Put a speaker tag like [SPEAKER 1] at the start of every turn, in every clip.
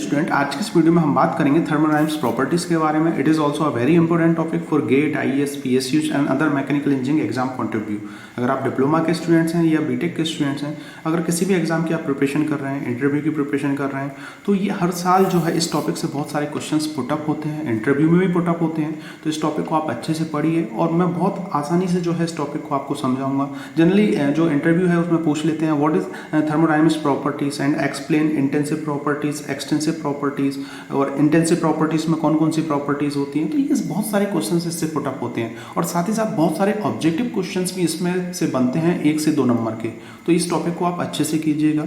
[SPEAKER 1] Student, आज की इस वीडियो में हम बात करेंगे थर्मोडायनामिक्स प्रॉपर्टीज़ के बारे में। It is also a very important topic for GATE, IAS, PSUs and other mechanical engineering exam point of view. अगर आप डिप्लोमा के स्टूडेंट्स हैं या बीटेक के स्टूडेंट्स हैं, अगर किसी भी एग्जाम की आप प्रिपरेशन कर रहे हैं, इंटरव्यू की प्रिपरेशन कर रहे हैं, तो ये हर साल जो है इस टॉपिक से बहुत सारे क्वेश्चन पुटअप होते हैं, इंटरव्यू में भी पुटअप होते हैं। तो इस टॉपिक को आप अच्छे से पढ़िए और मैं बहुत आसानी से जो है इस टॉपिक को आपको समझाऊंगा। जनरली जो इंटरव्यू है उसमें पूछ लेते हैं what is thermodynamics properties and explain intensive properties, extensive properties, और इंटेंसिव प्रॉपर्टीज में कौन कौन सी प्रॉपर्टीज होती हैं। तो ये बहुत सारे क्वेश्चन इससे पुटअप होते हैं और साथ ही साथ बहुत सारे ऑब्जेक्टिव क्वेश्चंस भी इसमें से बनते हैं 1 से 2 नंबर के। तो इस टॉपिक को आप अच्छे से कीजिएगा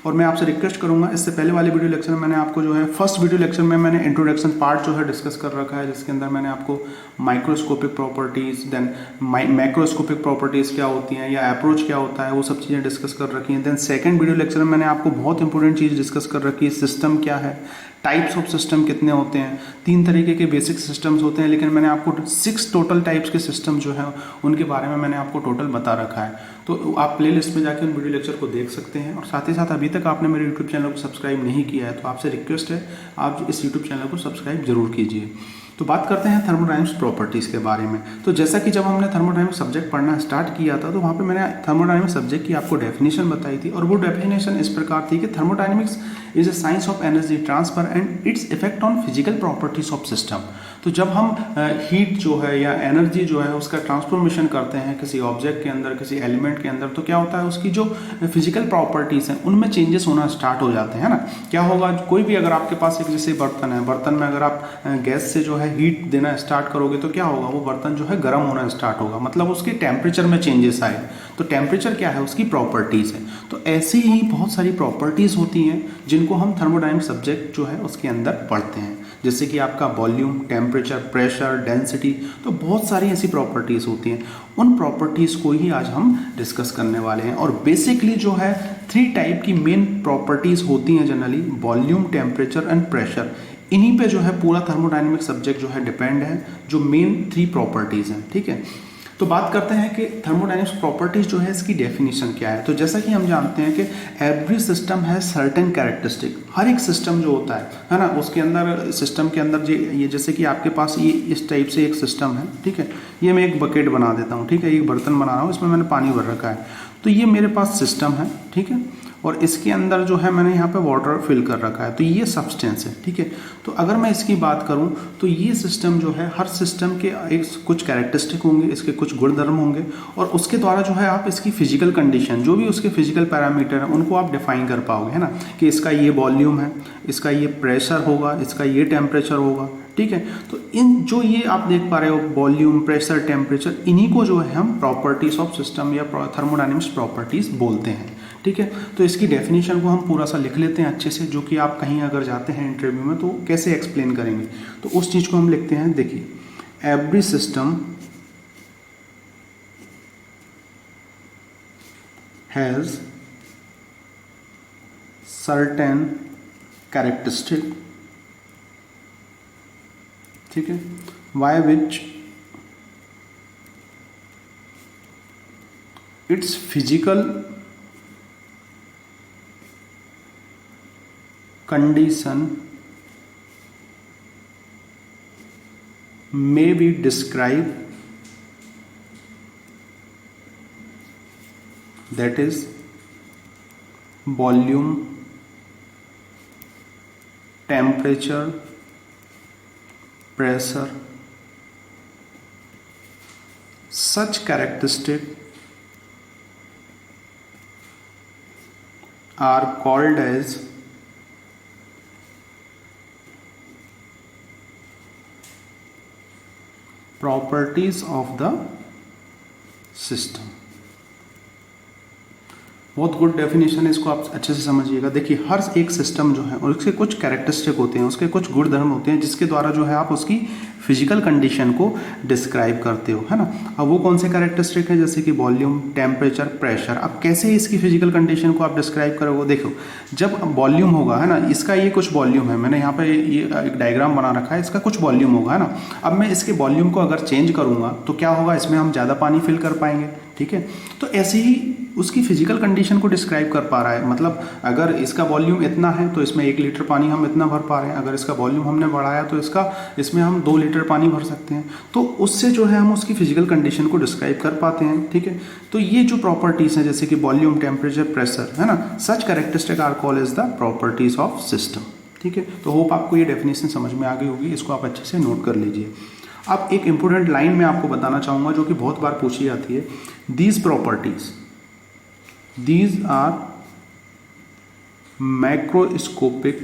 [SPEAKER 1] और मैं आपसे रिक्वेस्ट करूंगा, इससे पहले वाले वीडियो लेक्चर में मैंने आपको जो है फर्स्ट वीडियो लेक्चर में मैंने इंट्रोडक्शन पार्ट जो है डिस्कस कर रखा है, जिसके अंदर मैंने आपको microscopic properties, then macroscopic properties क्या होती हैं या अप्रोच क्या होता है, वो सब चीज़ें डिस्कस कर रखी हैं। देन सेकंड वीडियो लेक्चर में मैंने आपको बहुत इंपॉर्टेंट चीज़ डिस्कस कर रखी है, सिस्टम क्या है, टाइप्स ऑफ सिस्टम कितने होते हैं। 3 तरीके के बेसिक सिस्टम्स होते हैं, लेकिन मैंने आपको 6 टोटल टाइप्स के सिस्टम जो है उनके बारे में मैंने आपको टोटल बता रखा है। तो आप प्लेलिस्ट में जाकर उन वीडियो लेक्चर को देख सकते हैं। और साथ ही साथ अभी तक आपने मेरे यूट्यूब चैनल को सब्सक्राइब नहीं किया है तो आपसे रिक्वेस्ट है आप इस यूट्यूब चैनल को सब्सक्राइब जरूर कीजिए। तो बात करते हैं थर्मोडायनामिक्स प्रॉपर्टीज़ के बारे में। तो जैसा कि जब हमने थर्मोडायनामिक्स सब्जेक्ट पढ़ना स्टार्ट किया था तो वहाँ पे मैंने थर्मोडायनामिक्स सब्जेक्ट की आपको डेफिनेशन बताई थी और वो डेफिनेशन इस प्रकार थी कि thermodynamics is a science of energy transfer and its effect on physical properties of system. तो जब हम हीट जो है या एनर्जी जो है उसका ट्रांसफॉर्मेशन करते हैं किसी ऑब्जेक्ट के अंदर, किसी एलिमेंट के अंदर, तो क्या होता है उसकी जो फिजिकल प्रॉपर्टीज़ हैं उनमें चेंजेस होना स्टार्ट हो जाते हैं ना। क्या होगा, कोई भी अगर आपके पास एक जैसे बर्तन है, बर्तन में अगर आप गैस से जो है हीट देना स्टार्ट करोगे तो क्या होगा, वो बर्तन जो है गर्म होना स्टार्ट होगा, मतलब उसके टेम्परेचर में चेंजेस आए। तो टेम्परेचर क्या है, उसकी प्रॉपर्टीज़ है। तो ऐसी ही बहुत सारी प्रॉपर्टीज़ होती हैं जिनको हम थर्मोडायनामिक्स सब्जेक्ट जो है उसके अंदर पढ़ते हैं, जैसे कि आपका वॉल्यूम, टेम्परेचर, प्रेशर, डेंसिटी। तो बहुत सारी ऐसी प्रॉपर्टीज़ होती हैं, उन प्रॉपर्टीज़ को ही आज हम डिस्कस करने वाले हैं। और बेसिकली जो है 3 टाइप की मेन प्रॉपर्टीज़ होती हैं generally, volume, temperature and pressure. इन्हीं पे जो है पूरा थर्मोडायनामिक सब्जेक्ट जो है डिपेंड है, जो मेन 3 प्रॉपर्टीज़ हैं। ठीक है, तो बात करते हैं कि थर्मोडायनामिक्स प्रॉपर्टीज जो है इसकी डेफिनेशन क्या है। तो जैसा कि हम जानते हैं कि एवरी सिस्टम है सर्टेन कैरेक्टरिस्टिक। हर एक सिस्टम जो होता है ना, उसके अंदर सिस्टम के अंदर ये जैसे कि आपके पास ये इस टाइप से एक सिस्टम है। ठीक है, ये मैं एक बकेट बना देता हूँ। ठीक है, एक बर्तन बना रहा हूँ, इसमें मैंने पानी भर रखा है। तो ये मेरे पास सिस्टम है। ठीक है, और इसके अंदर जो है मैंने यहाँ पे वाटर फिल कर रखा है, तो ये सब्सटेंस है। ठीक है, तो अगर मैं इसकी बात करूँ तो ये सिस्टम जो है, हर सिस्टम के एक कुछ कैरेक्टरिस्टिक होंगे, इसके कुछ गुणधर्म होंगे और उसके द्वारा जो है आप इसकी फिजिकल कंडीशन, जो भी उसके फिजिकल पैरामीटर हैं, उनको आप डिफाइन कर पाओगे, है ना, कि इसका ये वॉल्यूम है, इसका ये प्रेशर होगा, इसका ये टेम्परेचर होगा। ठीक है, तो इन जो ये आप देख पा रहे हो वॉल्यूम, प्रेशर, टेम्परेचर, इन्हीं को जो है हम प्रॉपर्टीज ऑफ सिस्टम या थर्मोडायनामिक्स प्रॉपर्टीज बोलते हैं। ठीक है, तो इसकी डेफिनेशन को हम पूरा सा लिख लेते हैं अच्छे से, जो कि आप कहीं अगर जाते हैं इंटरव्यू में तो कैसे एक्सप्लेन करेंगे। तो उस चीज़ को हम लिखते हैं, देखिए, every system has certain characteristic, ठीक है, by which it's physical condition may be described, that is volume, temperature, pressure. Such characteristics are called as properties of the system. बहुत गुड डेफिनेशन है, इसको आप अच्छे से समझिएगा। देखिए, हर एक सिस्टम जो है और उसके कुछ कैरेक्टरिस्टिक होते हैं, उसके कुछ गुणधर्म होते हैं, जिसके द्वारा जो है आप उसकी फिजिकल कंडीशन को डिस्क्राइब करते हो, है ना। अब वो कौन से कैरेक्टरिस्टिक है, जैसे कि वॉल्यूम, टेम्परेचर, प्रेशर। अब कैसे इसकी फिजिकल कंडीशन को आप डिस्क्राइब करोगे, देखो, जब वॉल्यूम होगा, है ना, इसका ये कुछ वॉल्यूम है, मैंने यहाँ पे ये एक डायग्राम बना रखा है, इसका कुछ वॉल्यूम होगा, है ना। अब मैं इसके वॉल्यूम को अगर चेंज करूँगा तो क्या होगा, इसमें हम ज़्यादा पानी फिल कर पाएंगे। ठीक है, तो ऐसे ही उसकी फिजिकल कंडीशन को डिस्क्राइब कर पा रहा है। मतलब अगर इसका वॉल्यूम इतना है तो इसमें 1 लीटर पानी हम इतना भर पा रहे हैं, अगर इसका वॉल्यूम हमने बढ़ाया तो इसमें हम 2 लीटर पानी भर सकते हैं। तो उससे जो है हम उसकी फिजिकल कंडीशन को डिस्क्राइब कर पाते हैं, ठीक है। तो ये जो प्रॉपर्टीज़ हैं जैसे कि वॉल्यूम, टेम्परेचर, प्रेशर, है ना, such characteristic are called as the properties of system, ठीक है। तो होप आपको ये डेफिनेशन समझ में आ गई होगी, इसको आप अच्छे से नोट कर लीजिए। अब एक इंपॉर्टेंट लाइन मैं आपको बताना चाहूँगा जो कि बहुत बार पूछी जाती है, these properties, these are macroscopic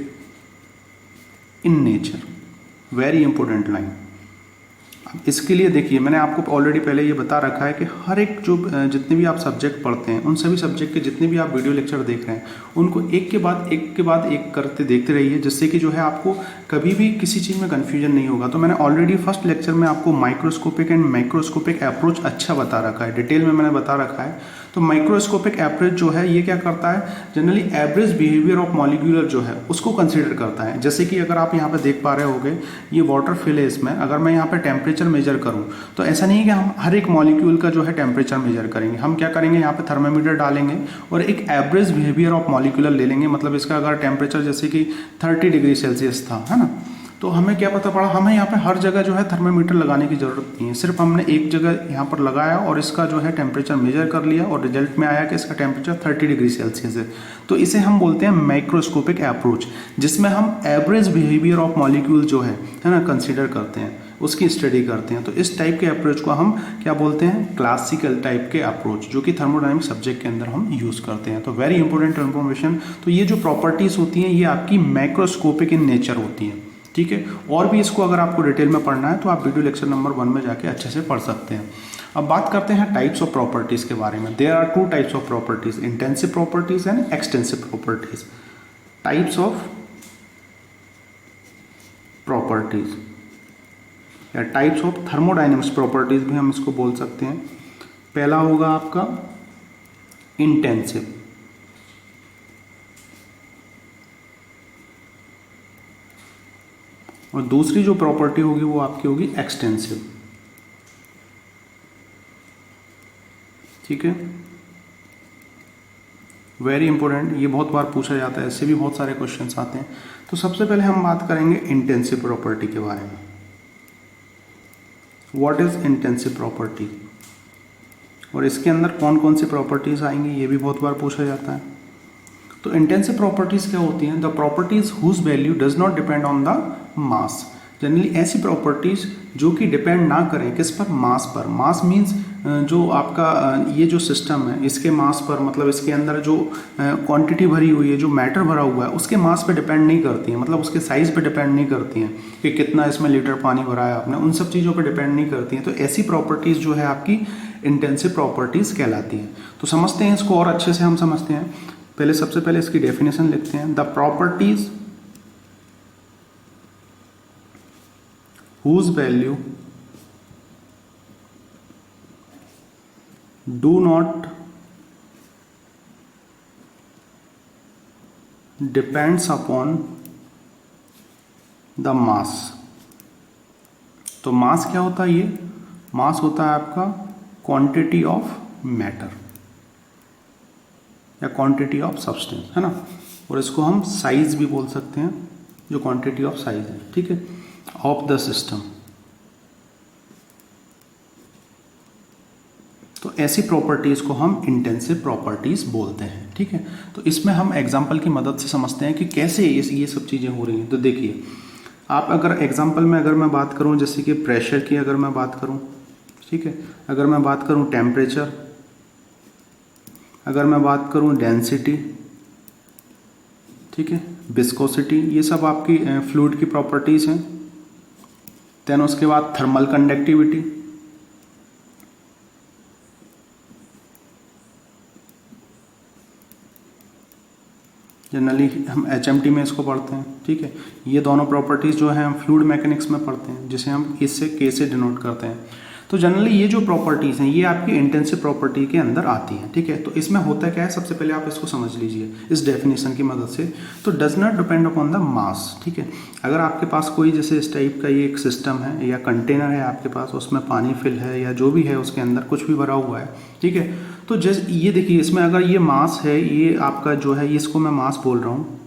[SPEAKER 1] in nature, very important line. इसके लिए देखिए मैंने आपको ऑलरेडी पहले ये बता रखा है कि हर एक जो जितने भी आप सब्जेक्ट पढ़ते हैं उन सभी सब्जेक्ट के जितने भी आप वीडियो लेक्चर देख रहे हैं उनको एक के बाद एक करते देखते रहिए, जिससे कि जो है आपको कभी भी किसी चीज़ में कन्फ्यूजन नहीं होगा। तो मैंने ऑलरेडी फर्स्ट लेक्चर में आपको माइक्रोस्कोपिक एंड मैक्रोस्कोपिक अप्रोच अच्छा बता रखा है, डिटेल में मैंने बता रखा है। तो माइक्रोस्कोपिक अप्रोच जो है ये क्या करता है, generally average behaviour of molecular जो है उसको कंसीडर करता है। जैसे कि अगर आप यहाँ पे देख पा रहे होगे ये वाटर फिल है, इसमें अगर मैं यहाँ पे टेम्परेचर मेजर करूँ तो ऐसा नहीं है कि हम हर एक मॉलिक्यूल का जो है टेम्परेचर मेजर करेंगे। हम क्या करेंगे, यहाँ पे थर्मामीटर डालेंगे और एक एवरेज बिहेवियर ऑफ मॉलिक्यूलर ले लेंगे। मतलब इसका अगर टेम्परेचर जैसे कि 30 डिग्री सेल्सियस था, है ना, तो हमें क्या पता पड़ा, हमें यहाँ पे हर जगह जो है थर्मामीटर लगाने की ज़रूरत नहीं है, सिर्फ हमने एक जगह यहाँ पर लगाया और इसका जो है टेम्परेचर मेजर कर लिया और रिजल्ट में आया कि इसका टेम्परेचर 30 डिग्री सेल्सियस है। तो इसे हम बोलते हैं माइक्रोस्कोपिक अप्रोच, जिसमें हम एवरेज बिहेवियर ऑफ मॉलिक्यूल जो है ना कंसिडर करते हैं, उसकी स्टडी करते हैं। तो इस टाइप के अप्रोच को हम क्या बोलते हैं, क्लासिकल टाइप के अप्रोच, जो कि थर्मोडायनामिक सब्जेक्ट के अंदर हम यूज़ करते हैं। तो वेरी इंपॉर्टेंट इन्फॉर्मेशन। तो ये जो प्रॉपर्टीज़ होती हैं ये आपकी माइक्रोस्कोपिक इन नेचर होती हैं, ठीक है। और भी इसको अगर आपको डिटेल में पढ़ना है तो आप वीडियो लेक्चर नंबर 1 में जाके अच्छे से पढ़ सकते हैं। अब बात करते हैं टाइप्स ऑफ प्रॉपर्टीज़ के बारे में। There are 2 types of properties, intensive properties and extensive properties. Types of properties या टाइप्स ऑफ थर्मोडायनेमिक्स प्रॉपर्टीज भी हम इसको बोल सकते हैं। पहला होगा आपका इंटेंसिव, और दूसरी जो प्रॉपर्टी होगी वो आपकी होगी एक्सटेंसिव, ठीक है। वेरी इंपॉर्टेंट, ये बहुत बार पूछा जाता है, इससे भी बहुत सारे क्वेश्चंस आते हैं। तो सबसे पहले हम बात करेंगे इंटेंसिव प्रॉपर्टी के बारे में। व्हाट इज इंटेंसिव प्रॉपर्टी, और इसके अंदर कौन कौन सी प्रॉपर्टीज आएंगी ये भी बहुत बार पूछा जाता है। तो इंटेंसिव प्रॉपर्टीज क्या होती हैं, the properties whose value does not depend on the mass. Generally ऐसी प्रॉपर्टीज जो कि डिपेंड ना करें किस पर, मास पर। मास मीन्स जो आपका ये जो सिस्टम है इसके मास पर, मतलब इसके अंदर जो क्वांटिटी भरी हुई है, जो मैटर भरा हुआ है उसके मास पे डिपेंड नहीं करती है, मतलब उसके साइज पे डिपेंड नहीं करती हैं कि कितना इसमें लीटर पानी भरा है आपने, उन सब चीज़ों पे डिपेंड नहीं करती हैं। तो ऐसी प्रॉपर्टीज़ जो है आपकी इंटेंसिव प्रॉपर्टीज़ कहलाती हैं। तो समझते हैं इसको और अच्छे से हम समझते हैं। पहले सबसे पहले इसकी डेफिनेशन लिखते हैं। The properties whose value do not depends upon the mass। तो मास क्या होता है, ये मास होता है आपका क्वांटिटी ऑफ मैटर या क्वांटिटी ऑफ सब्सटेंस, है ना। और इसको हम साइज भी बोल सकते हैं, जो क्वांटिटी ऑफ साइज है, ठीक है, ऑफ द सिस्टम। तो ऐसी प्रॉपर्टीज को हम इंटेंसिव प्रॉपर्टीज बोलते हैं, ठीक है। तो इसमें हम एग्जांपल की मदद से समझते हैं कि कैसे ये सब चीज़ें हो रही हैं। तो देखिए, आप अगर एग्जांपल में अगर मैं बात करूं, जैसे कि प्रेशर की अगर मैं बात करूं, ठीक है, अगर मैं बात करूं टेम्परेचर, अगर मैं बात करूं डेंसिटी, ठीक है, विस्कोसिटी, ये सब आपकी फ्लूइड की प्रॉपर्टीज हैं। देन उसके बाद थर्मल कंडक्टिविटी, जनरली हम HMT में इसको पढ़ते हैं, ठीक है। ये दोनों प्रॉपर्टीज़ जो है हम फ्लूइड मैकेनिक्स में पढ़ते हैं, जिसे हम इससे K से डिनोट करते हैं। तो जनरली ये जो प्रॉपर्टीज़ हैं ये आपकी इंटेंसिव प्रॉपर्टी के अंदर आती हैं, ठीक है। तो इसमें होता क्या है, सबसे पहले आप इसको समझ लीजिए इस डेफिनेशन की मदद से। तो does not depend upon the mass, ठीक है। अगर आपके पास कोई जैसे इस टाइप का ये एक सिस्टम है या कंटेनर है आपके पास, उसमें पानी फिल है या जो भी है उसके अंदर कुछ भी भरा हुआ है, ठीक है। तो जैसे ये देखिए, इसमें अगर ये मास है, ये आपका जो है इसको मैं मास बोल रहा हूँ,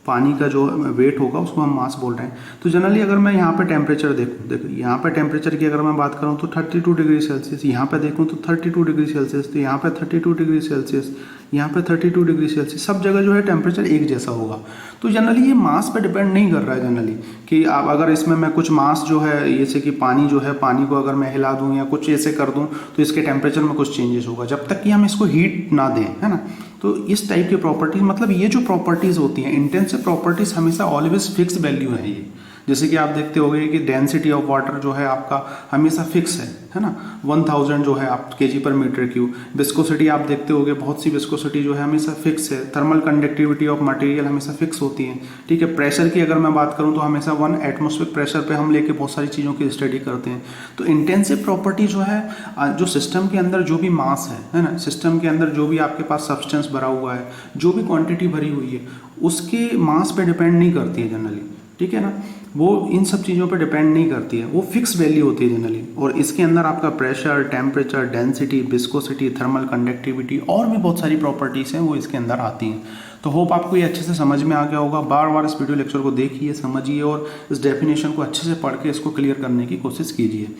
[SPEAKER 1] पानी का जो वेट होगा उसको हम मास बोल रहे हैं। तो जनरली अगर मैं यहाँ पे टेम्परेचर देखो यहाँ पे टेम्परेचर की अगर मैं बात करूँ तो 32 डिग्री सेल्सियस, यहाँ पे देखूँ तो 32 डिग्री सेल्सियस, तो यहाँ पे 32 डिग्री सेल्सियस, यहाँ पे 32 डिग्री सेल्सियस, सब जगह जो है टेम्परेचर एक जैसा होगा। तो जनरली ये मास पे डिपेंड नहीं कर रहा है जनरली, कि आप अगर इसमें मैं कुछ मास जो है जैसे कि पानी जो है, पानी को अगर मैं हिला दूँ या कुछ ऐसे कर दूँ तो इसके टेम्परेचर में कुछ चेंजेस होगा, जब तक कि हम इसको हीट ना दें, है ना। तो इस टाइप की प्रॉपर्टीज, मतलब ये जो प्रॉपर्टीज होती हैं इंटेंसिव प्रॉपर्टीज, हमेशा ऑलवेज फिक्स वैल्यू है ये। जैसे कि आप देखते होंगे कि डेंसिटी ऑफ वाटर जो है आपका हमेशा फिक्स है ना, 1000 जो है आप केजी पर मीटर क्यूब। विस्कोसिटी आप देखते होंगे, बहुत सी विस्कोसिटी जो है हमेशा फिक्स है। थर्मल कंडक्टिविटी ऑफ मटेरियल हमेशा फिक्स होती है, ठीक है। प्रेशर की अगर मैं बात करूं तो हमेशा 1 एटमॉस्फेरिक प्रेशर पे हम लेके बहुत सारी चीज़ों की स्टडी करते हैं। तो इंटेंसिव प्रॉपर्टी जो है, जो सिस्टम के अंदर जो भी मास है ना, सिस्टम के अंदर जो भी आपके पास सब्सटेंस भरा हुआ है, जो भी क्वांटिटी भरी हुई है, उसके मास पे डिपेंड नहीं करती है जनरली, ठीक है ना। वो इन सब चीज़ों पे डिपेंड नहीं करती है, वो फिक्स वैल्यू होती है जनरली। और इसके अंदर आपका pressure, temperature, density, viscosity, thermal conductivity और भी बहुत सारी प्रॉपर्टीज़ हैं वो इसके अंदर आती हैं। तो होप आपको ये अच्छे से समझ में आ गया होगा। बार बार इस वीडियो लेक्चर को देखिए, समझिए और इस डेफिनेशन को अच्छे से पढ़ के इसको क्लियर करने की कोशिश कीजिए।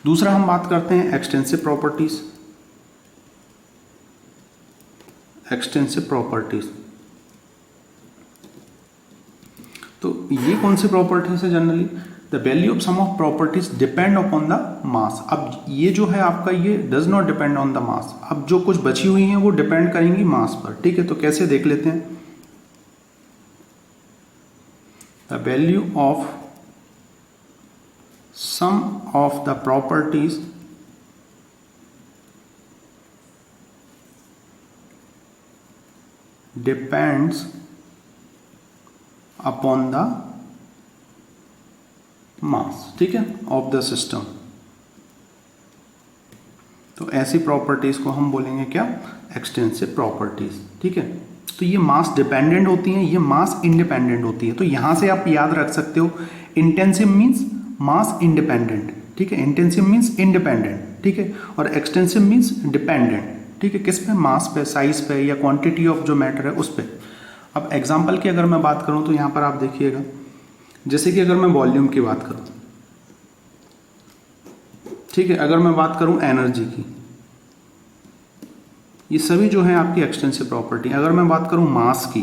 [SPEAKER 1] दूसरा हम बात करते हैं एक्सटेंसिव प्रॉपर्टीज़। एक्सटेंसिव प्रॉपर्टीज़, तो ये कौन सी प्रॉपर्टीज है generally, the value of some of properties depend upon the mass. अब ये जो है आपका, ये does not depend on the mass. अब जो कुछ बची हुई हैं वो डिपेंड करेंगी मास पर, ठीक है। तो कैसे देख लेते हैं, the value of some of the properties depends upon the mass, ठीक है, ऑफ द सिस्टम। तो ऐसी प्रॉपर्टीज को हम बोलेंगे क्या, एक्सटेंसिव प्रॉपर्टीज, ठीक है। तो ये मास डिपेंडेंट होती हैं, ये मास इंडिपेंडेंट होती है। तो यहां से आप याद रख सकते हो, इंटेंसिव मीन्स मास इंडिपेंडेंट, ठीक है। इंटेंसिव मीन्स इंडिपेंडेंट, ठीक है। और एक्सटेंसिव मीन्स डिपेंडेंट, ठीक है। किस पे, मास पे, साइज पे या क्वांटिटी ऑफ जो मैटर है उस पे। अब एग्जाम्पल की अगर मैं बात करूं तो यहां पर आप देखिएगा, जैसे कि अगर मैं वॉल्यूम की बात करूं, ठीक है, अगर मैं बात करूं एनर्जी की, ये सभी जो है आपकी एक्सटेंसिव प्रॉपर्टी। अगर मैं बात करूं मास की,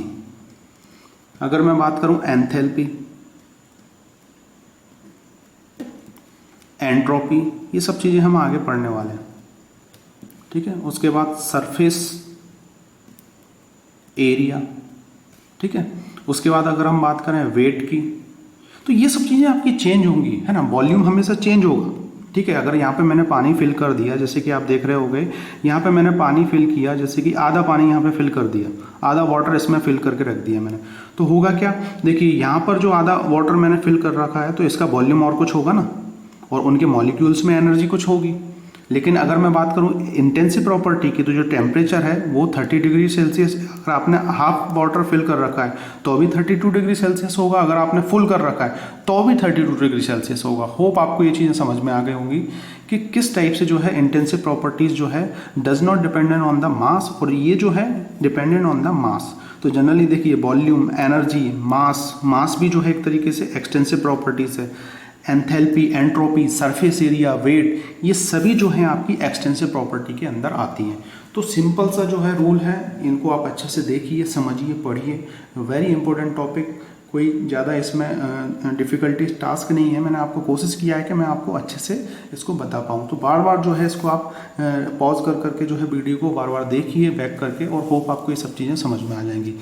[SPEAKER 1] अगर मैं बात करूं एंथैल्पी, एंट्रोपी, ये सब चीजें हम आगे पढ़ने वाले हैं, ठीक है। उसके बाद सरफेस एरिया, ठीक है। उसके बाद अगर हम बात करें वेट की, तो ये सब चीज़ें आपकी चेंज होंगी, है ना। वॉल्यूम हमेशा चेंज होगा, ठीक है। अगर यहाँ पे मैंने पानी फिल कर दिया, जैसे कि आप देख रहे होंगे, यहाँ पे मैंने पानी फिल किया, जैसे कि आधा पानी यहाँ पे फिल कर दिया, आधा वाटर इसमें फिल करके रख दिया मैंने, तो होगा क्या, देखिए यहाँ पर जो आधा वाटर मैंने फिल कर रखा है तो इसका वॉल्यूम और कुछ होगा ना, और उनके मॉलिक्यूल्स में एनर्जी कुछ होगी। लेकिन अगर मैं बात करूं इंटेंसिव प्रॉपर्टी की, तो जो टेम्परेचर है वो 30 डिग्री सेल्सियस, अगर आपने हाफ वाटर फिल कर रखा है तो भी 32 डिग्री सेल्सियस होगा, अगर आपने फुल कर रखा है तो भी 32 डिग्री सेल्सियस होगा। होप आपको ये चीज़ें समझ में आ गई होंगी कि किस टाइप से जो है इंटेंसिव प्रॉपर्टीज जो है does not dependent on the मास, और ये जो है डिपेंडेंट ऑन द मास। तो जनरली देखिए, वॉल्यूम, एनर्जी, मास भी जो है एक तरीके से एक्सटेंसिव प्रॉपर्टीज है। Enthalpy, entropy, surface area, weight, ये सभी जो हैं आपकी एक्सटेंसिव प्रॉपर्टी के अंदर आती हैं। तो सिंपल सा जो है रूल है, इनको आप अच्छे से देखिए, समझिए, पढ़िए। वेरी इंपॉर्टेंट टॉपिक, कोई ज़्यादा इसमें डिफ़िकल्टी टास्क नहीं है। मैंने आपको कोशिश किया है कि मैं आपको अच्छे से इसको बता पाऊँ। तो बार बार जो है इसको आप पॉज कर करके जो है वीडियो को बार बार देखिए बैक करके, और होप आपको ये सब चीज़ें समझ में आ जाएंगी।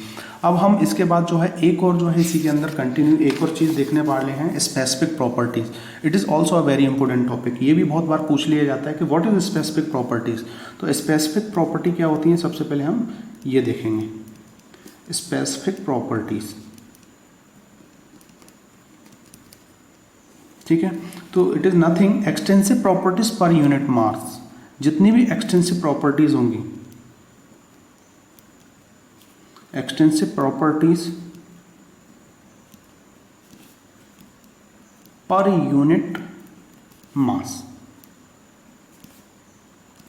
[SPEAKER 1] अब हम इसके बाद जो है एक और जो है इसी के अंदर कंटिन्यू एक और चीज़ देखने वाले हैं, specific properties. It is also a very important topic. ये भी बहुत बार पूछ लिया जाता है कि व्हाट इज स्पेसिफिक प्रॉपर्टीज़। तो स्पेसिफिक प्रॉपर्टी क्या होती है, सबसे पहले हम ये देखेंगे। स्पेसिफिक प्रॉपर्टीज़, ठीक है, तो it is nothing extensive properties per unit mass. जितनी भी एक्सटेंसिव प्रॉपर्टीज होंगी, extensive properties per unit mass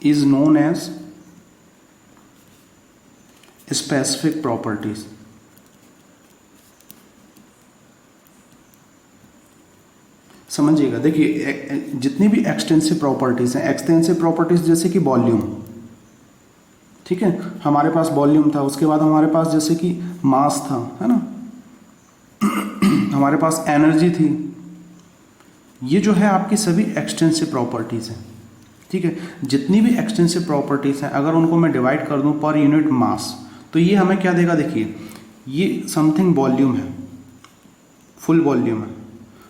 [SPEAKER 1] is known as specific properties. समझिएगा, देखिए जितनी भी एक्सटेंसिव प्रॉपर्टीज हैं, एक्सटेंसिव प्रॉपर्टीज जैसे कि वॉल्यूम, ठीक है, हमारे पास वॉल्यूम था, उसके बाद हमारे पास जैसे कि मास था, है ना, हमारे पास एनर्जी थी, ये जो है आपकी सभी एक्सटेंसिव प्रॉपर्टीज हैं। ठीक है, जितनी भी एक्सटेंसिव प्रॉपर्टीज हैं अगर उनको मैं डिवाइड कर दूं पर यूनिट मास, तो ये हमें क्या देगा, देखिए ये समथिंग वॉल्यूम है, फुल वॉल्यूम है।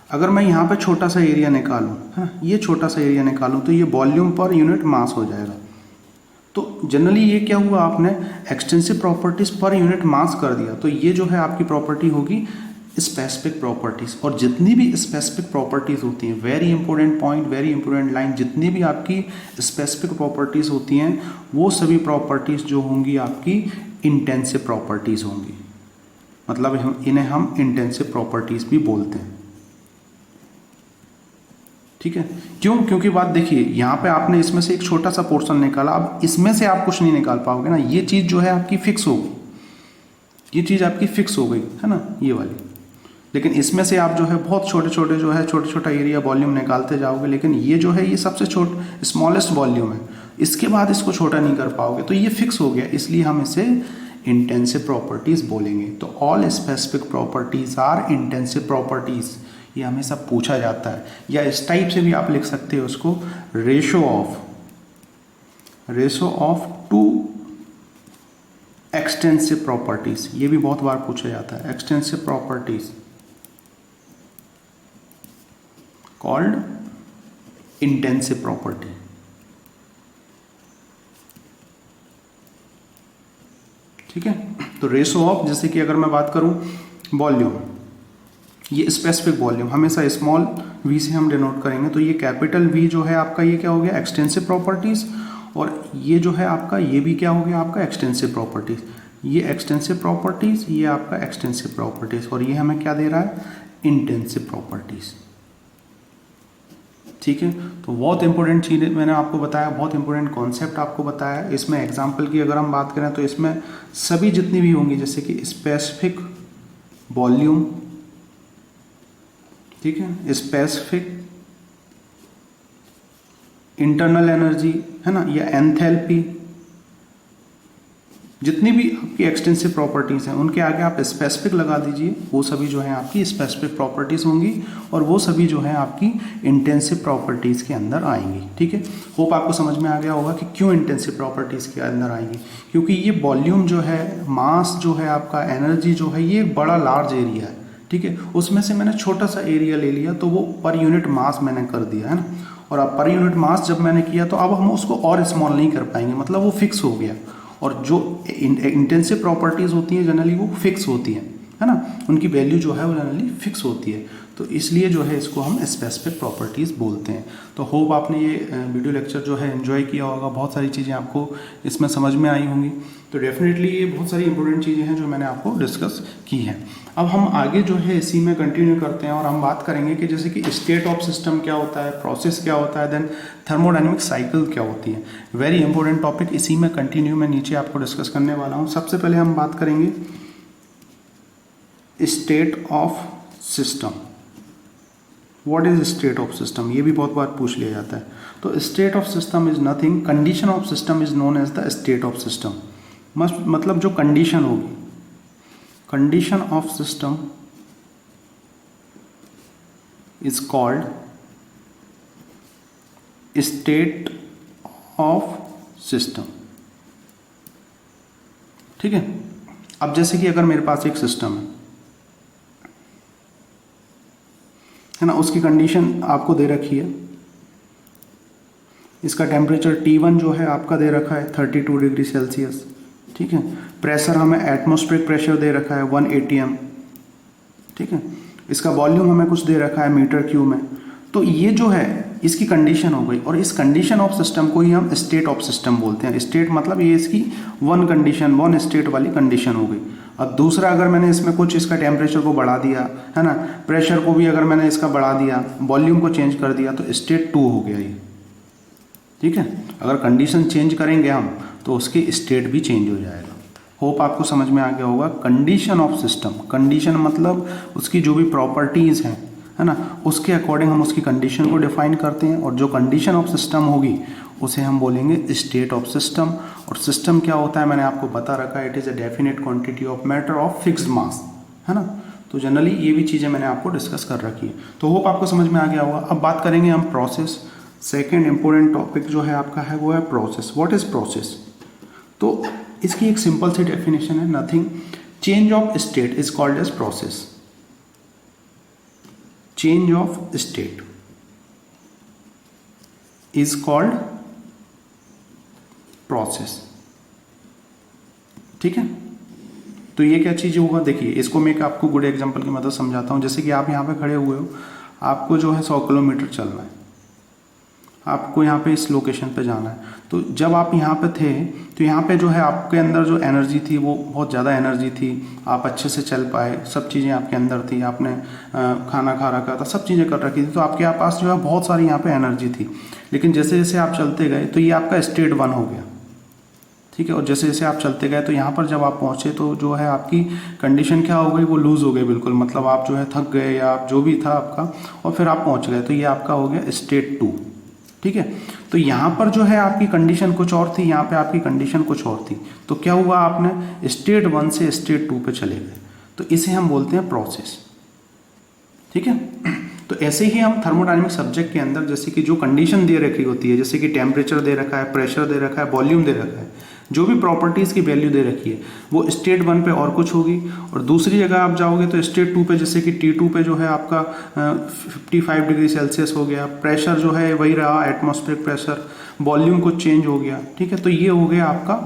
[SPEAKER 1] अगर मैं यहाँ पे छोटा सा एरिया निकालूं, है, ये छोटा सा एरिया निकालूं, तो ये वॉल्यूम पर यूनिट मास हो जाएगा। तो जनरली ये क्या हुआ, आपने एक्सटेंसिव प्रॉपर्टीज पर यूनिट मास कर दिया, तो ये जो है आपकी प्रॉपर्टी होगी स्पेसिफिक प्रॉपर्टीज। और जितनी भी स्पेसिफिक प्रॉपर्टीज होती हैं, very important point, very important line, जितनी भी आपकी स्पेसिफिक प्रॉपर्टीज होती हैं वो सभी प्रॉपर्टीज जो होंगी आपकी इंटेंसिव प्रॉपर्टीज होंगी। मतलब इन्हें हम इंटेंसिव प्रॉपर्टीज भी बोलते हैं। ठीक है, क्यों, क्योंकि बात देखिए यहाँ पे आपने इसमें से एक छोटा सा पोर्शन निकाला, अब इसमें से आप कुछ नहीं निकाल पाओगे ना, ये चीज़ जो है आपकी फिक्स होगी, ये चीज़ आपकी फिक्स हो गई है ना, ये वाली। लेकिन इसमें से आप जो है बहुत छोटे छोटे जो है छोटा एरिया वॉल्यूम निकालते जाओगे, लेकिन ये जो है ये सबसे स्मॉलेस्ट वॉल्यूम है, इसके बाद इसको छोटा नहीं कर पाओगे, तो ये फिक्स हो गया, इसलिए हम इसे इंटेंसिव प्रॉपर्टीज बोलेंगे। तो all specific properties are intensive properties, ये हमेशा पूछा जाता है, या इस टाइप से भी आप लिख सकते हो उसको, ratio of two extensive properties, ये भी बहुत बार पूछा जाता है। Extensive properties called intensive property. ठीक है, तो रेशो ऑफ, जैसे कि अगर मैं बात करूं वॉल्यूम, ये स्पेसिफिक वॉल्यूम हमेशा स्मॉल v से हम डिनोट करेंगे, तो ये कैपिटल V जो है आपका, ये क्या हो गया एक्सटेंसिव प्रॉपर्टीज, और ये जो है आपका, ये भी क्या हो गया आपका एक्सटेंसिव प्रॉपर्टीज। ये एक्सटेंसिव प्रॉपर्टीज, ये आपका एक्सटेंसिव प्रॉपर्टीज, और ये हमें क्या दे रहा है इंटेंसिव प्रॉपर्टीज। ठीक है, तो बहुत इंपॉर्टेंट चीज़ मैंने आपको बताया, बहुत इंपॉर्टेंट कॉन्सेप्ट आपको बताया। इसमें एग्जाम्पल की अगर हम बात करें तो इसमें सभी जितनी भी होंगी, जैसे कि स्पेसिफिक वॉल्यूम, ठीक है, स्पेसिफिक इंटरनल एनर्जी, है ना, या एंथैल्पी, जितनी भी आपकी एक्सटेंसिव प्रॉपर्टीज हैं उनके आगे आप स्पेसिफिक लगा दीजिए, वो सभी जो है आपकी स्पेसिफिक प्रॉपर्टीज होंगी, और वो सभी जो है आपकी इंटेंसिव प्रॉपर्टीज के अंदर आएंगी। ठीक है, होप आपको समझ में आ गया होगा कि क्यों इंटेंसिव प्रॉपर्टीज के अंदर आएंगी, क्योंकि ये वॉल्यूम जो है, मास जो है आपका, एनर्जी जो है, ये एक बड़ा लार्ज एरिया है। ठीक है, उसमें से मैंने छोटा सा एरिया ले लिया, तो वो पर यूनिट मास मैंने कर दिया, है ना, और अब पर यूनिट मास जब मैंने किया तो अब हम उसको और स्मॉल नहीं कर पाएंगे, मतलब वो फिक्स हो गया। और जो इंटेंसिव प्रॉपर्टीज होती हैं जनरली वो फिक्स होती हैं, है ना, उनकी वैल्यू जो है वो जनरली फिक्स होती है, तो इसलिए जो है इसको हम स्पेसिफिक प्रॉपर्टीज बोलते हैं। तो होप आपने ये वीडियो लेक्चर जो है एंजॉय किया होगा, बहुत सारी चीज़ें आपको इसमें समझ में आई होंगी। तो डेफिनेटली ये बहुत सारी इंपॉर्टेंट चीज़ें हैं जो मैंने आपको डिस्कस की हैं। अब हम आगे जो है इसी में कंटिन्यू करते हैं, और हम बात करेंगे कि जैसे कि स्टेट ऑफ सिस्टम क्या होता है, प्रोसेस क्या होता है, देन थर्मोडायनेमिक साइकिल क्या होती है। वेरी इंपॉर्टेंट टॉपिक, इसी में कंटिन्यू मैं नीचे आपको डिस्कस करने वाला हूँ। सबसे पहले हम बात करेंगे state of system. What is state of system, ये भी बहुत बार पूछ लिया जाता है। तो state of system is nothing, condition of system is known as the state of system. मतलब जो कंडीशन होगी, condition of system is called state of system. ठीक है, अब जैसे कि अगर मेरे पास एक सिस्टम है ना, उसकी कंडीशन आपको दे रखी है, इसका टेम्परेचर T1 जो है आपका दे रखा है 32 डिग्री सेल्सियस। ठीक है, प्रेशर हमें एटमॉस्फेरिक प्रेशर दे रखा है 1 atm। ठीक है, इसका वॉल्यूम हमें कुछ दे रखा है मीटर क्यूब में। तो ये जो है इसकी कंडीशन हो गई, और इस कंडीशन ऑफ सिस्टम को ही हम स्टेट ऑफ सिस्टम बोलते हैं। स्टेट मतलब ये इसकी वन कंडीशन, वन स्टेट वाली कंडीशन हो गई। अब दूसरा, अगर मैंने इसमें कुछ इसका टेम्परेचर को बढ़ा दिया है ना, प्रेशर को भी अगर मैंने इसका बढ़ा दिया, वॉल्यूम को चेंज कर दिया, तो स्टेट 2 हो गया ये। ठीक है, अगर कंडीशन चेंज करेंगे हम तो उसकी स्टेट भी चेंज हो जाएगा। होप आपको समझ में आ गया होगा। कंडीशन ऑफ सिस्टम, कंडीशन मतलब उसकी जो भी प्रॉपर्टीज हैं, है ना, उसके अकॉर्डिंग हम उसकी कंडीशन को डिफाइन करते हैं, और जो कंडीशन ऑफ सिस्टम होगी उसे हम बोलेंगे स्टेट ऑफ सिस्टम। और सिस्टम क्या होता है मैंने आपको बता रखा है, it is a definite quantity of matter of fixed mass, है ना। तो जनरली ये भी चीज़ें मैंने आपको डिस्कस कर रखी है। तो होप आपको समझ में आ गया होगा। अब बात करेंगे हम प्रोसेस। सेकेंड इंपॉर्टेंट टॉपिक जो है आपका है वो है प्रोसेस। What is process? तो इसकी एक सिंपल सी डेफिनेशन है, nothing, change of state is called as process. Change of state is called process. ठीक है, तो ये क्या चीज होगा, देखिए इसको मैं एक आपको गुड एग्जांपल की मदद समझाता हूं। जैसे कि आप यहाँ पे खड़े हुए हो, आपको जो है 100 किलोमीटर चलना है, आपको यहाँ पे इस लोकेशन पे जाना है। तो जब आप यहाँ पे थे तो यहाँ पे जो है आपके अंदर जो एनर्जी थी वो बहुत ज़्यादा एनर्जी थी, आप अच्छे से चल पाए, सब चीज़ें आपके अंदर थी, आपने खाना खा रखा था, सब चीज़ें कर रखी थी, तो आपके पास जो है बहुत सारी यहाँ पे एनर्जी थी। लेकिन जैसे जैसे आप चलते गए तो ये आपका स्टेट 1 हो गया। ठीक है, और जैसे जैसे आप चलते गए तो यहाँ पर जब आप पहुँचे तो जो है आपकी कंडीशन क्या हो गई, वो लूज़ हो गई बिल्कुल, मतलब आप जो है थक गए या आप जो भी था आपका, और फिर आप पहुँच गए, तो ये आपका हो गया स्टेट 2। ठीक है, तो यहाँ पर जो है आपकी कंडीशन कुछ और थी, यहाँ पे आपकी कंडीशन कुछ और थी, तो क्या हुआ, आपने स्टेट 1 से स्टेट 2 पे चले गए, तो इसे हम बोलते हैं प्रोसेस। ठीक है, तो ऐसे ही हम थर्मोडायनेमिक सब्जेक्ट के अंदर जैसे कि जो कंडीशन दे रखी होती है, जैसे कि टेम्परेचर दे रखा है, प्रेशर दे रखा है, वॉल्यूम दे रखा है, जो भी प्रॉपर्टीज़ की वैल्यू दे रखी है वो स्टेट 1 पे और कुछ होगी, और दूसरी जगह आप जाओगे तो स्टेट 2 पे, जैसे कि T2 पे जो है आपका 55 डिग्री सेल्सियस हो गया, प्रेशर जो है वही रहा, एटमॉस्फेरिक प्रेशर, वॉल्यूम कुछ चेंज हो गया। ठीक है, तो ये हो गया आपका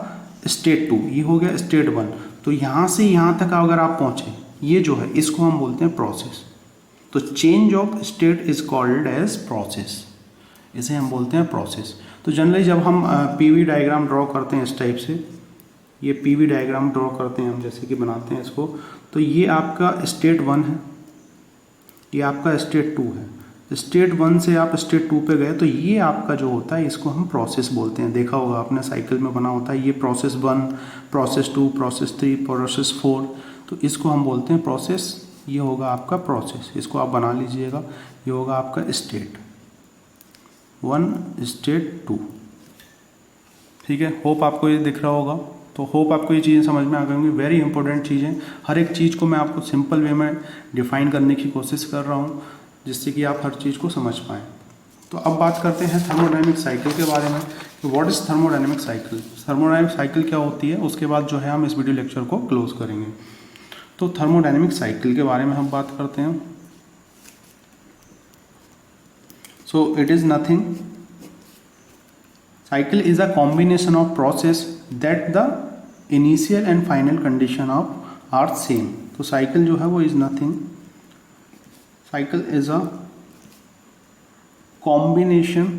[SPEAKER 1] स्टेट 2, ये हो गया स्टेट 1। तो यहाँ से यहाँ तक अगर आप पहुँचे, ये जो है इसको हम बोलते हैं प्रोसेस। तो change of state is called as process, इसे हम बोलते हैं प्रोसेस। तो जनरली जब हम पीवी डायग्राम ड्रॉ करते हैं इस टाइप से, ये पीवी डायग्राम ड्रॉ करते हैं हम, जैसे कि बनाते हैं इसको, तो ये आपका स्टेट 1 है, ये आपका स्टेट 2 है। स्टेट 1 से आप स्टेट 2 पे गए तो ये आपका जो होता है इसको हम प्रोसेस बोलते हैं। देखा होगा आपने साइकिल में बना होता है, ये प्रोसेस 1, प्रोसेस 2, प्रोसेस 3, प्रोसेस 4, तो इसको हम बोलते हैं प्रोसेस। ये होगा आपका प्रोसेस, इसको आप बना लीजिएगा, ये होगा आपका स्टेट 1, स्टेट 2। ठीक है, होप आपको ये दिख रहा होगा। तो होप आपको ये चीज़ें समझ में आ गई होंगी। वेरी इंपॉर्टेंट चीज़ें, हर एक चीज़ को मैं आपको सिंपल वे में डिफाइन करने की कोशिश कर रहा हूँ, जिससे कि आप हर चीज़ को समझ पाएँ। तो अब बात करते हैं थर्मोडायनेमिक साइकिल के बारे में। तो what is thermodynamic cycle? Thermodynamic cycle क्या होती है, उसके बाद जो है हम इस वीडियो लेक्चर को क्लोज करेंगे। तो थर्मोडायनेमिक साइकिल के बारे में हम बात करते हैं। So it is nothing. Cycle is a combination of process that the initial and final condition of are same. तो cycle जो है वो is nothing. Cycle is a combination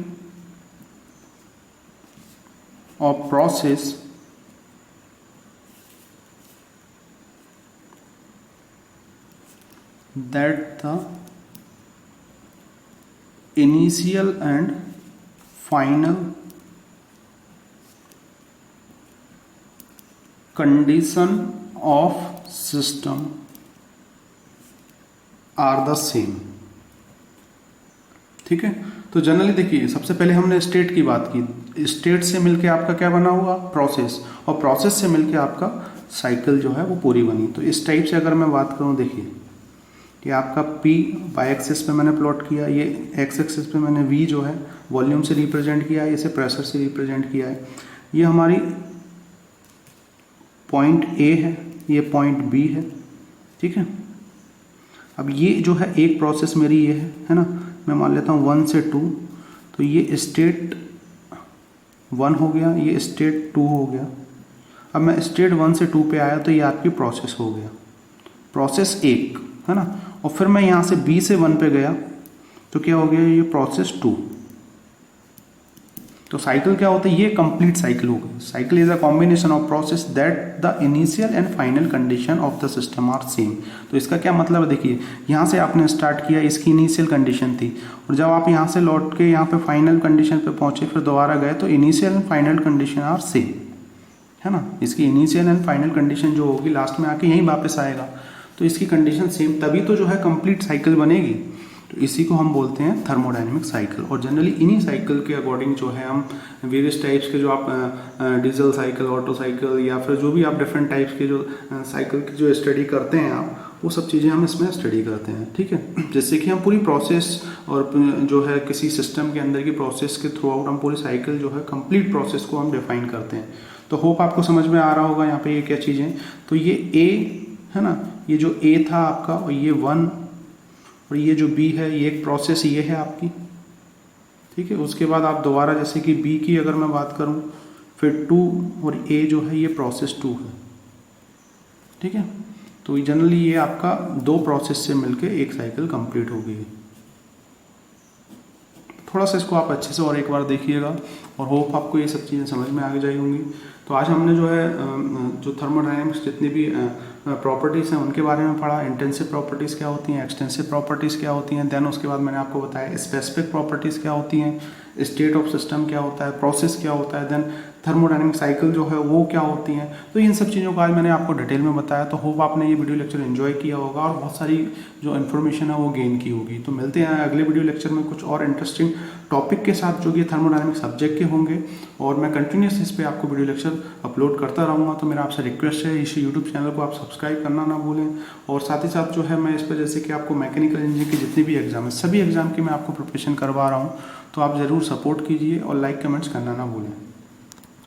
[SPEAKER 1] of process that the initial and final condition of system are the same। ठीक है, तो generally देखिए सबसे पहले हमने स्टेट की बात की, स्टेट से मिलके आपका क्या बना हुआ, प्रोसेस, और प्रोसेस से मिलके आपका साइकिल जो है वो पूरी बनी। तो इस टाइप से अगर मैं बात करूं, देखिए ये आपका P वाई एक्सिस पे मैंने प्लॉट किया, ये एक्स एक्सिस पे मैंने V जो है वॉल्यूम से रिप्रेजेंट किया है, इसे प्रेशर से रिप्रेजेंट किया है। ये हमारी पॉइंट A है, ये पॉइंट B है। ठीक है, अब ये जो है एक प्रोसेस मेरी ये है ना, मैं मान लेता हूँ 1 से 2, तो ये स्टेट 1 हो गया, ये स्टेट 2 हो गया। अब मैं स्टेट 1 से 2 पे आया तो ये आपकी प्रोसेस हो गया, प्रोसेस 1 है ना। और फिर मैं यहाँ से B से 1 पे गया तो क्या हो गया ये प्रोसेस 2। तो साइकिल क्या होता है, ये कंप्लीट साइकिल होगा। Cycle is a combination of process that the initial and final condition of the system are same. तो इसका क्या मतलब है, देखिए यहाँ से आपने स्टार्ट किया, इसकी इनिशियल कंडीशन थी, और जब आप यहाँ से लौट के यहाँ पे फाइनल कंडीशन पे पहुंचे, फिर दोबारा गए, तो initial and final condition are same, है ना। इसकी इनिशियल एंड फाइनल कंडीशन जो होगी लास्ट में आके यहीं वापस आएगा, तो इसकी कंडीशन सेम, तभी तो जो है कंप्लीट साइकिल बनेगी। तो इसी को हम बोलते हैं थर्मोडायनेमिक साइकिल। और जनरली इन्हीं साइकिल के अकॉर्डिंग जो है हम वेरियस टाइप्स के जो आप डीजल साइकिल, ऑटो साइकिल, या फिर जो भी आप डिफरेंट टाइप्स के जो साइकिल की जो स्टडी करते हैं आप, वो सब चीज़ें हम इसमें स्टडी करते हैं, ठीक है। जैसे कि हम पूरी प्रोसेस और जो है किसी सिस्टम के अंदर की प्रोसेस के थ्रू आउट हम पूरी साइकिल जो है कंप्लीट प्रोसेस को हम डिफाइन करते हैं। तो होप आपको समझ में आ रहा होगा यहाँ पे ये क्या चीज़ें। तो ये ए है ना, ये जो ए था आपका, और ये 1, और ये जो बी है, ये एक प्रोसेस ये है आपकी, ठीक है। उसके बाद आप दोबारा जैसे कि बी की अगर मैं बात करूं, फिर 2 और ए जो है ये प्रोसेस 2 है, ठीक है। तो जनरली ये आपका 2 प्रोसेस से मिलके एक साइकिल कंप्लीट हो गई। थोड़ा सा इसको आप अच्छे से और एक बार देखिएगा, और होप आपको ये सब चीज़ें समझ में आ जाई होंगी। तो आज हमने जो है जो थर्मोडायनेमिक्स जितनी भी प्रॉपर्टीज़ हैं उनके बारे में पढ़ा। इंटेंसिव प्रॉपर्टीज़ क्या होती हैं, एक्सटेंसिव प्रॉपर्टीज़ क्या होती हैं, देन उसके बाद मैंने आपको बताया स्पेसिफिक प्रॉपर्टीज़ क्या होती हैं, स्टेट ऑफ सिस्टम क्या होता है, प्रोसेस क्या होता है, देन थर्मोडायनेमिक साइकिल जो है वो क्या होती हैं। तो इन सब चीज़ों को आज मैंने आपको डिटेल में बताया। तो होप आपने ये वीडियो लेक्चर एंजॉय किया होगा और बहुत सारी जो इन्फॉर्मेशन है वो गेन की होगी। तो मिलते हैं अगले वीडियो लेक्चर में कुछ और इंटरेस्टिंग टॉपिक के साथ जो कि थर्मोडायनेमिक सब्जेक्ट के होंगे, और मैं कंटिन्यूस इस पर आपको वीडियो लेक्चर अपलोड करता रहूँगा। तो मेरा आपसे रिक्वेस्ट है, इस यूट्यूब चैनल को आप सब्सक्राइब करना ना भूलें, और साथ ही साथ जो है मैं इस पर जैसे कि आपको मैकेनिकल इंजीनियरिंग के जितने भी एग्जाम है, सभी एग्जाम की मैं आपको प्रिपरेशन करवा रहा हूँ। तो आप ज़रूर सपोर्ट कीजिए और लाइक कमेंट्स करना ना भूलें।